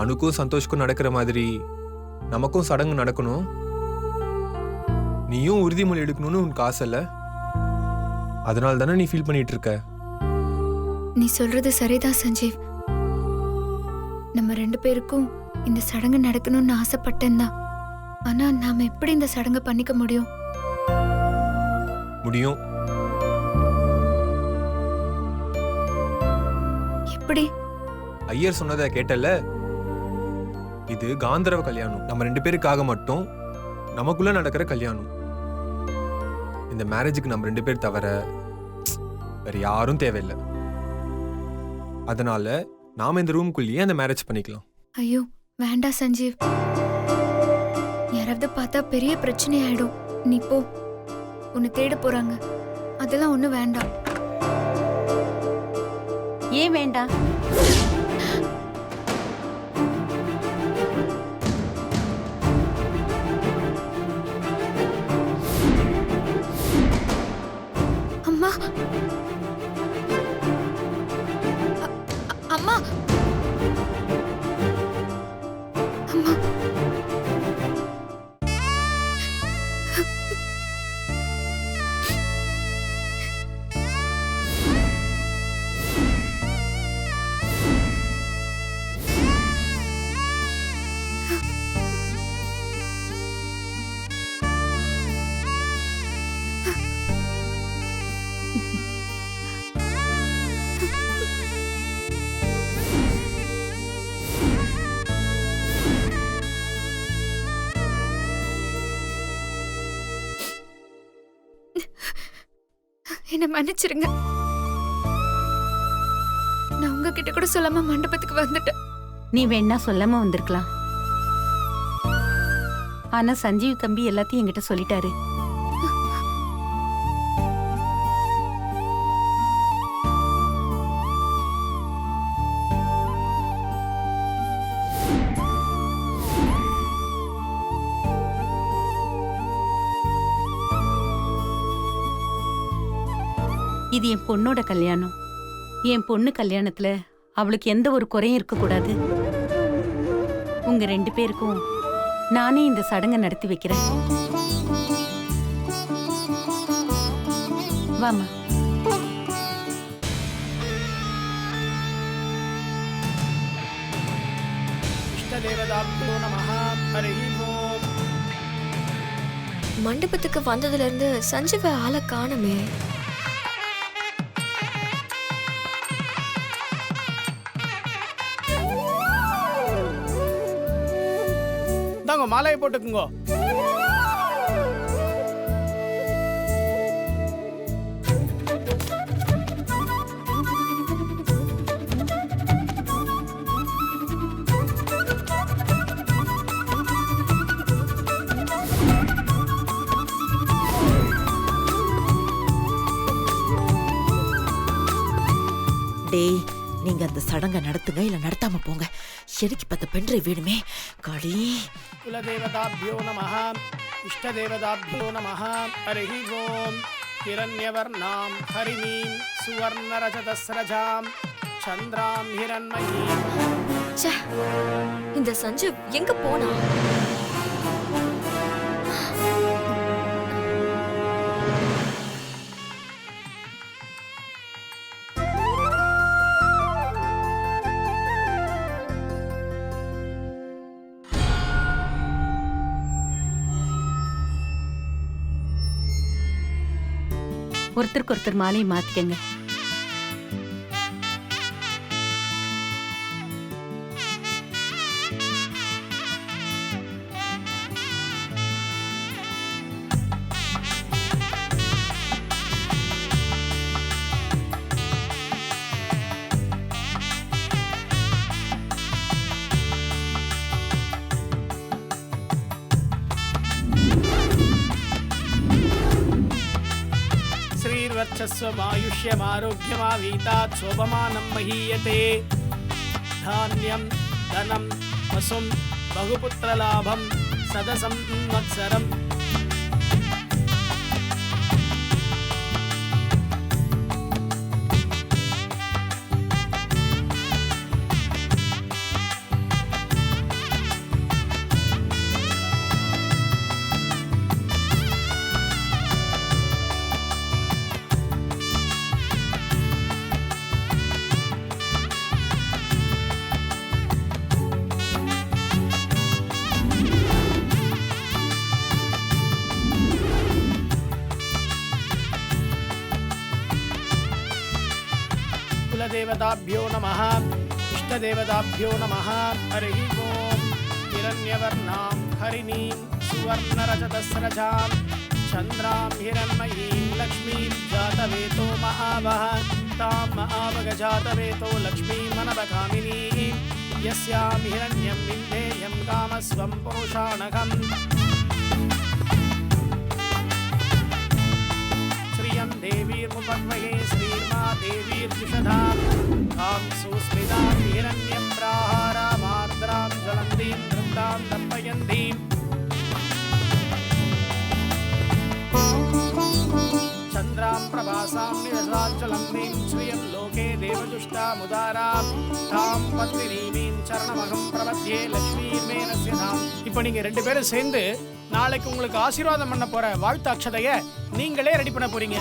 அனுக்கும் சந்தோஷ்க்கும் நடக்கிற மாதிரி நமக்கும் சடங்கு நடக்கணும். நீயும் உறுதிமொழி எடுக்கணும்னு உனக்கு ஆசை இல்ல? அதனால தானே நீ ஃபீல் பண்ணிட்டு இருக்க. நீ சொல்றது சரிதான் சஞ்சீவ். நம்ம 2 பேருக்கும் இந்த சடங்கு நடக்கணும்னு ஆசைப்பட்டேன் தான். ஆனா நாம எப்படி இந்த சடங்கை பண்ணிக்க முடியும்? முடியும். எப்படி? ஐயர் சொன்னதை கேட்டல. இது காந்தரவ கல்யாணம். நம்ம 2 பேருக்காக மட்டும் நமக்குள்ள நடக்கிற கல்யாணம். இந்த மேரேஜுக்கு நம்ம 2 பேர் தவிர வேற யாரும் தேவையில்லை. அதனால நாம இந்த ரூம்குள்ளேயே அந்த மேரேஜ் பண்ணிக்கலாம். ஐயோ வேண்டாம் சஞ்சீவ். யாராவது பார்த்தா பெரிய பிரச்சனை ஆயிடும். நீ போ, உன்னை தேட போறாங்க. அதெல்லாம் ஒண்ணும் வேண்டாம். ஏன் வேண்டாம்? அம்மா அம்மா அம்மா என்ன மன்னிச்சிருங்க. நான் உங்ககிட்ட கூட சொல்லாம மண்டபத்துக்கு வந்துட்டேன். நீ வேணா சொல்லாம வந்திருக்கலாம். ஆனா சஞ்சீவ் தம்பி எல்லாத்தையும் என்கிட்ட சொல்லிட்டாரு. இது என் பொண்ணோட கல்யாணம். என் பொண்ணு கல்யாணத்துல அவளுக்கு எந்த ஒரு குறையும் இருக்கக்கூடாது. உங்க 2 பேருக்கும் நானே இந்த சடங்கை நடத்தி வைக்கிறேன். வாமா. மண்டபத்துக்கு வந்ததுல இருந்து சஞ்சீவ ஆளை காணுமே. மாலையை போட்டுக்குங்க. டேய், நீங்க அந்த சடங்கை நடத்துங்க, இல்ல நடத்தாம போங்க. எனக்கு 10 பென்ட்ரைவ் வேணுமே. காளி குலதேவதாப்யோ நமஹ, இஷ்டதேவதாப்யோ நமஹ. ஹரிஹி ஓம். ஹிரண்யவர்ணாம் ஹரிணீம் சுவர்ணரஜதஸ்ரஜாம் சந்திராம் ஹிரண்மயீம். இந்த சஞ்சீவ் எங்க போனா? ஒருத்தருக்கு ஒருத்தர் மாலையை மாத்திக்கங்க. श्रीर्वर्चस्वमायुष्यमारोग्यमावीतात् शोभमानं महीयते. धान्यं धनं वसुं बहुपुत्रलाभं सदसंवत्सरम्. कुलदेवताभ्यो नमः इष्टदेवताभ्यो नमः हरिः ओम् हिरण्यवर्णां हरिणीं सुवर्णरजतस्रजां चन्द्रां हिरण्मयीं लक्ष्मीं जातवेतो महावः तां महावगजातवेतो लक्ष्मीमनवकामिनीं यस्यां हिरण्यं विन्देयं कामस्वं पुरुषाणकम् श्रियं देवीर्मुपक्वये श्रीर्मा देवीर्जुषधां तां सुस्मितां हिरण्यं प्राहारामार्द्रां ज्वलन्तीं वृन्दां दर्पयन्तीं चन्द्रां प्रभासां निरसाज्वलन्तीं श्रियं लोके देवदुष्टामुदारां तां पत्निनीमीं चरणमहं प्रपद्ये लक्ष्मीर्मेनस्य धाम. இப்போ நீங்க ரெண்டு பேரும் சேர்ந்து நாளைக்கு உங்களுக்கு ஆசீர்வாதம் பண்ண போற வாழ்த்து அக்ஷதையை நீங்களே ரெடி பண்ண போறீங்க.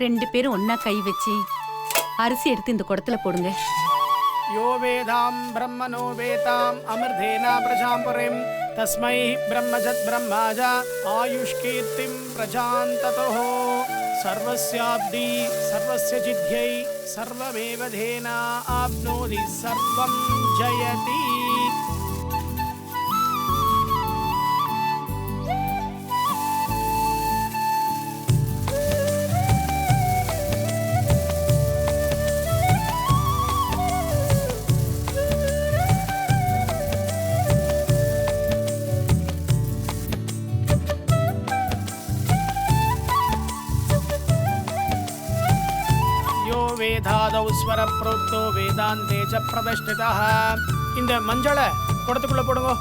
ரெண்டு பேரும் ஒன்னா கை வச்சு அரிசி எடுத்து இந்த குடத்துல போடுங்க. यो वेदां ब्रह्मणो वेताम् अमृतेना प्रजां पुरीं तस्मै ब्रह्मजत् ब्रह्माज आयुष्कीर्तिं प्रजान्ततोः सर्वस्याब्दी सर्वस्य जिद्ध्यै सर्वमेव धेना आप्नोति सर्वं जयति. வேதாதௌ ஸ்வர ப்ரோக்தோ வேதாந்தே ச பிரதிஷ்டிதः. இந்த மஞ்சளை குடத்துக்குள்ள போடுங்க.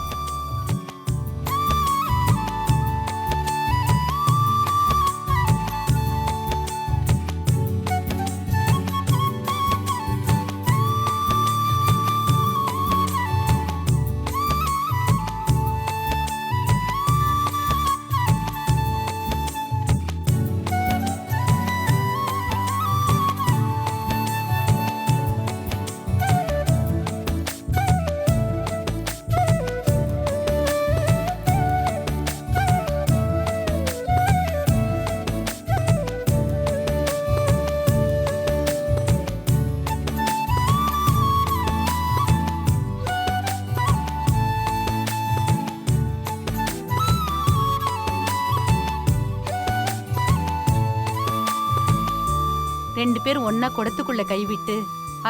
ரெண்டு பேரும் ஒன்னா குடத்துக்குள்ள கைவிட்டு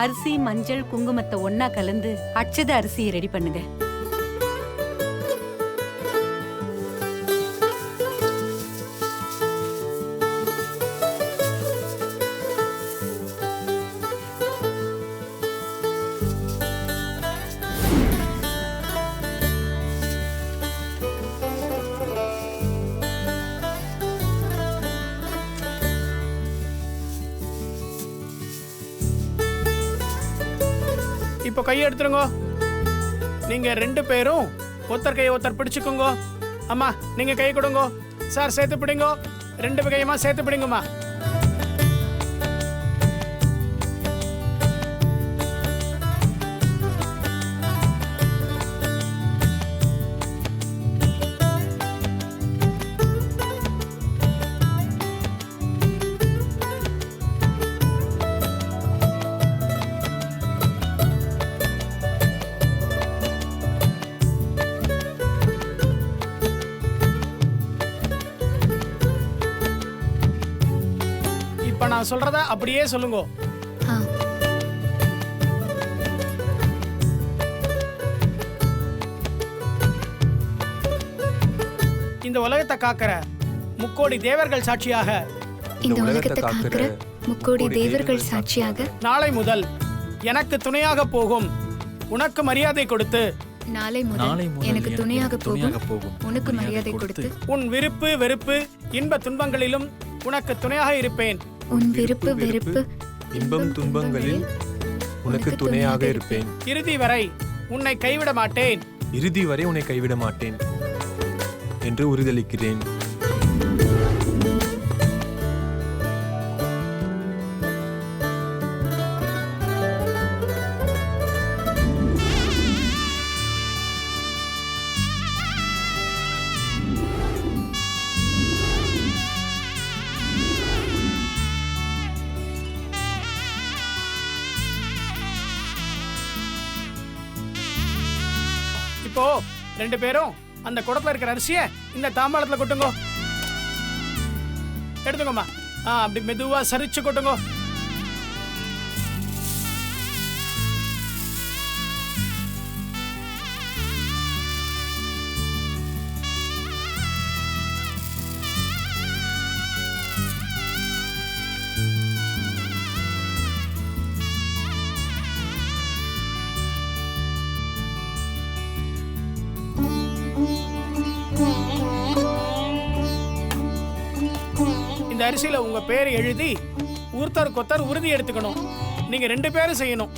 அரிசி மஞ்சள் குங்குமத்தை ஒன்னா கலந்து அட்சத அரிசியை ரெடி பண்ணுங்க. இப்போ கையை எடுத்துருங்க. நீங்க ரெண்டு பேரும் ஒருத்தர் கையை ஒருத்தர் பிடிச்சுக்கோங்க. அம்மா நீங்க கை கொடுங்க. சார் சேர்த்து பிடிங்க. ரெண்டு கையமா சேர்த்து பிடிங்கம்மா. இப்ப நான் சொல்றத அப்படியே சொல்லுங்க. இந்த உலகத்தை காக்கிற முக்கோடி தேவர்கள் சாட்சியாக, இந்த உலகத்தை காக்கிற முக்கோடி தேவர்கள் சாட்சியாக, நாளை முதல் எனக்கு துணையாக போகும் உனக்கு மரியாதை கொடுத்து, நாளை முதல் எனக்கு துணையாக போகும் உனக்கு மரியாதை கொடுத்து, உன் விருப்பு வெறுப்பு இன்ப துன்பங்களிலும் உனக்கு துணையாக இருப்பேன். உன் விருப்பு வெறுப்பு இன்பம் துன்பங்களில் உனக்கு துணையாக இருப்பேன். இறுதி வரை உன்னை கைவிட மாட்டேன். இறுதி வரை உன்னை கைவிட மாட்டேன் என்று உறுதியளிக்கிறேன். இப்போ 2 பேரும் அந்த குடத்துல இருக்கிற அரிசியை இந்த தாம்பாளத்துல கொட்டுங்க. எடுத்துக்கோமா. அப்படி மெதுவா சரிச்சு கொட்டுங்க. இந்த அரிசியில உங்க பேரை எழுதி ஒருத்தருக்கு ஒருத்தர் உறுதி எடுத்துக்கணும். நீங்க 2 பேரும் செய்யணும்.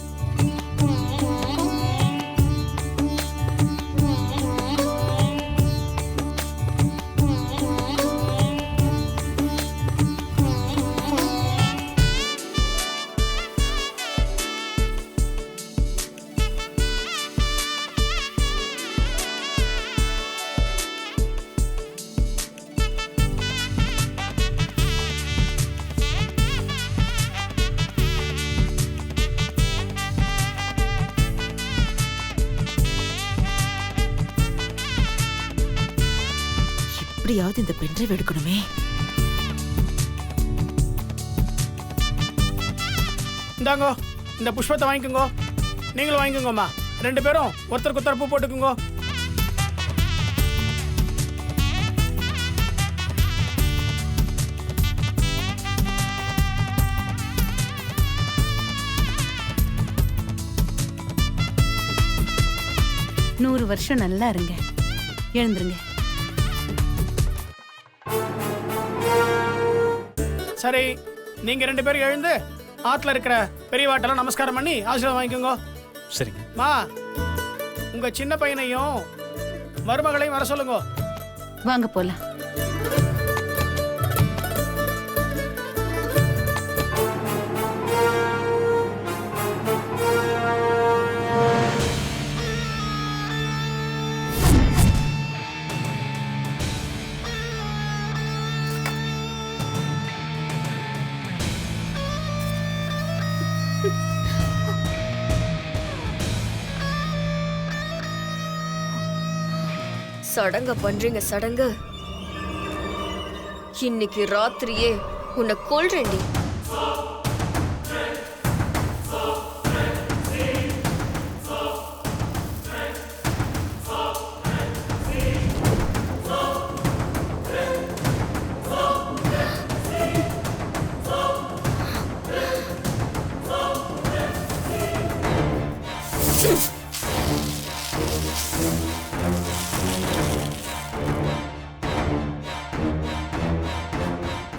எப்படியாவது இந்த பென்ட்ரைவ் எடுக்கணுமே. இந்தாங்கோ, இந்த புஷ்பத்தை வாங்கிக்கோங்க. நீங்களும் வாங்கிக்கோங்கம்மா. 2 பேரும் ஒருத்தருக்கு ஒருத்தர் பூ போட்டுக்குங்க. நூறு வருஷம் நல்லா இருங்க. எழுந்துருங்க. சரி, நீங்க 2 பேரும் எழுந்து ஆத்துல இருக்கிற பெரியவாட்டெல்லாம் நமஸ்காரம் பண்ணி ஆசீர்வாதம் வாங்கிக்கோங்க. சரிங்க. மா, உங்க சின்ன பையனையும் மருமகளையும் வர சொல்லுங்க. வாங்க போலாம். சடங்க பண்றீங்க சடங்கு. இன்னைக்கு ராத்திரியே உன்னை கொல்றேன்டி.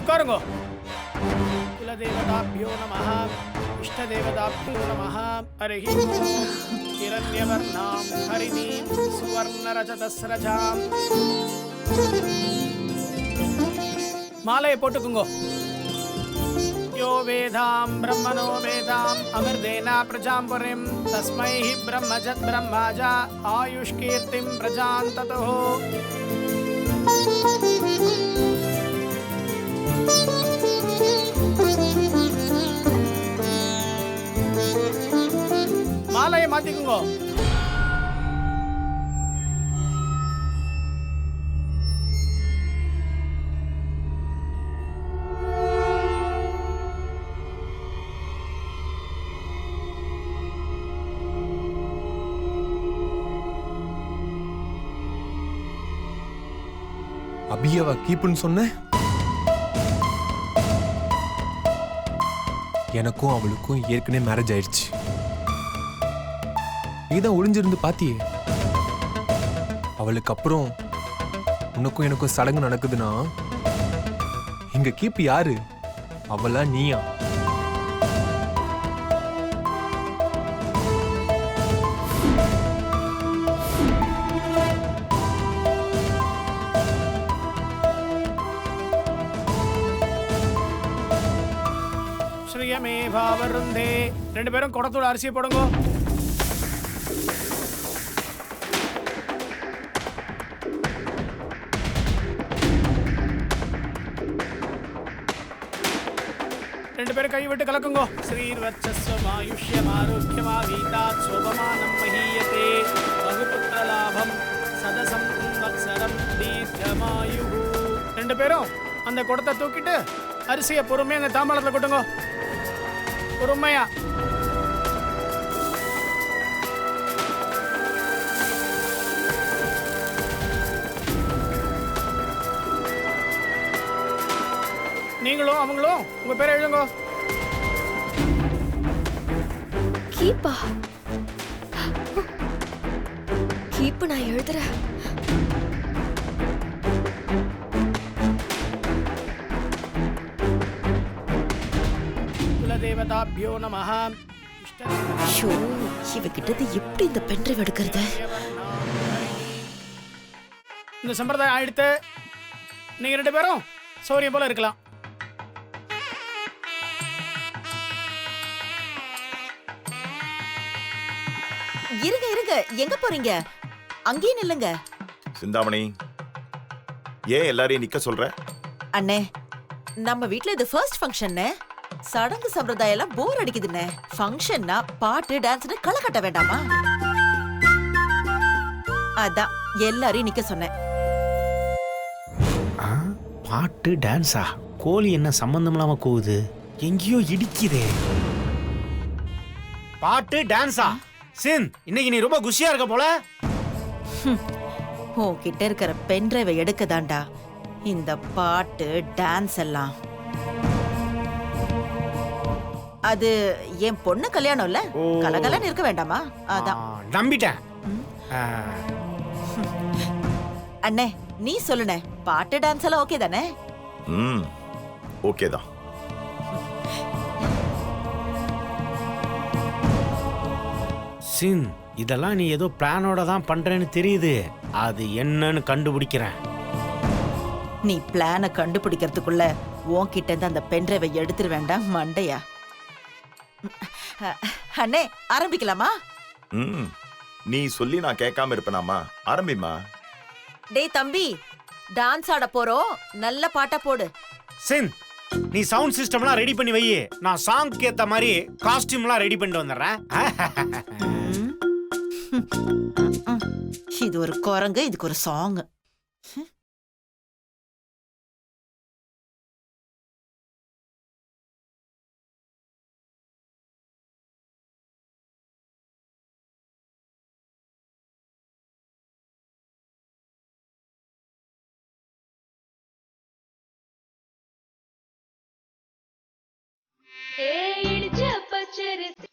உட்காருங்க. குலதேவதாபியோ நமஹ, இஷ்டதேவதாபியோ நமஹ. ஹரிஹி ஓம். ஹிரண்யவர்ணாம் ஹரிணீம் சுவர்ணரஜதஸ்ரஜாம். மாலையை போட்டுக்குங்க. யோ வேதாம் பிரம்மணோ வேதாம் அமிர்தேனா பிரஜாம் புரிம் தஸ்மை ஹி பிரம்மஜத் பிரம்மாஜா ஆயுஷ்கீர்த்திம் பிரஜாம் ததோ. மாலையை மாத்திக்குங்க. அபியவா கீப்புன்னு சொன்ன? எனக்கும் அவளுக்கும் ஏற்கனவே மேரேஜ் ஆயிடுச்சு. நீதான் ஒளிஞ்சிருந்து பாத்தியே. அவளுக்கு அப்புறம் உனக்கும் எனக்கும் சடங்கு நடக்குதுன்னா இங்க கீப்பு யாரு? அவளா நீயா? ஸ்ரீயமே பாவருந்தே. 2 பேரும் குடத்தோட அரிசியை போடுங்க. ரெண்டு பேரும் கை விட்டு கலக்குங்க. ஸ்ரீர்வச்சஸ்வமாயுஷ்யமாரோக்கியமா வீதாத் சோபமானம் மஹீயதே பகுபுத்திர லாபம் 2 பேரும் அந்த குடத்தை தூக்கிட்டு அரிசியை பொறுமையா அந்த தாம்பாளத்துல கொட்டுங்க. பொறுமையா. நீங்களும் அவங்களும் உங்க பேரை எழுதுங்க. கீப்பா கீப்பு நான் எழுதுறேன். குலதேவதாபியோ நமஹ. ஷோ, இவகிட்டது எப்படி இந்த பென்ட்ரைவ் எடுக்கிறது? இந்த சம்பிரதாயம் ஆயிடுத்து. நீங்க 2 பேரும் சௌரியம் போல இருக்கலாம். இருங்க இருங்க, எங்க போறீங்க? அங்கேயே நில்லுங்க. சிந்தாமணி, ஏன் எல்லாரையும் நிக்க சொல்ற? அண்ணே, நம்ம வீட்ல இது ஃபர்ஸ்ட் ஃபங்க்ஷன். சடங்கு சம்பிரதாயம் எல்லாம் போர் அடிக்குதுண்ணே. ஃபங்க்ஷன்னா பாட்டு டான்ஸ்னு களை கட்ட வேண்டாமா? அதான் எல்லாரையும் நிக்க சொன்னேன். பாட்டு டான்ஸா? கோழி என்ன சம்பந்தம் இல்லாம கூவுது? எங்கேயோ இடிக்குதே. பாட்டு டான்ஸா? சின், இன்னைக்கு நீ ரொம்ப குஷியா இருக்க போல. உன்கிட்ட இருக்கிற பென்ட்ரைவை எடுக்கதாண்டா இந்த பாட்டு டான்ஸ் எல்லாம். அது என் பொண்ணு கல்யாணம் இல்ல, கலகலன்னு இருக்க வேண்டாமா? அதான் நம்பிட்டேன். அண்ணே, நீ சொல்லுனே, பாட்டு டான்ஸ் எல்லாம் ஓகே தானே? ஓகே தான். சின், இதெல்லாம் நீ ஏதோ பிளானோட தான் பண்றேன்னு தெரியுது. அது என்னன்னு கண்டுபிடிக்கிறேன். நீ பிளான கண்டுபிடிக்கிறதுக்குள்ள உன்கிட்ட இருந்து அந்த பென்ட்ரைவை எடுத்துட வேண்டாம் மண்டையா. அண்ணே, ஆரம்பிக்கலாமா? நீ சொல்லி நான் கேட்காம இருப்பேனாமா? ஆரம்பிமா. டேய் தம்பி, டான்ஸ் ஆட போறோம், நல்ல பாட்டா போடு. சின், நீ சவுண்ட் சிஸ்டம்லாம் ரெடி பண்ணி வை. நான் சாங்க்கு ஏத்த மாதிரி காஸ்டியூம்லாம் ரெடி பண்ணிட்டு வந்துடுறேன். இது ஒரு குரங்கு, இதுக்கு ஒரு சாங். இடிச்ச பச்சரிசி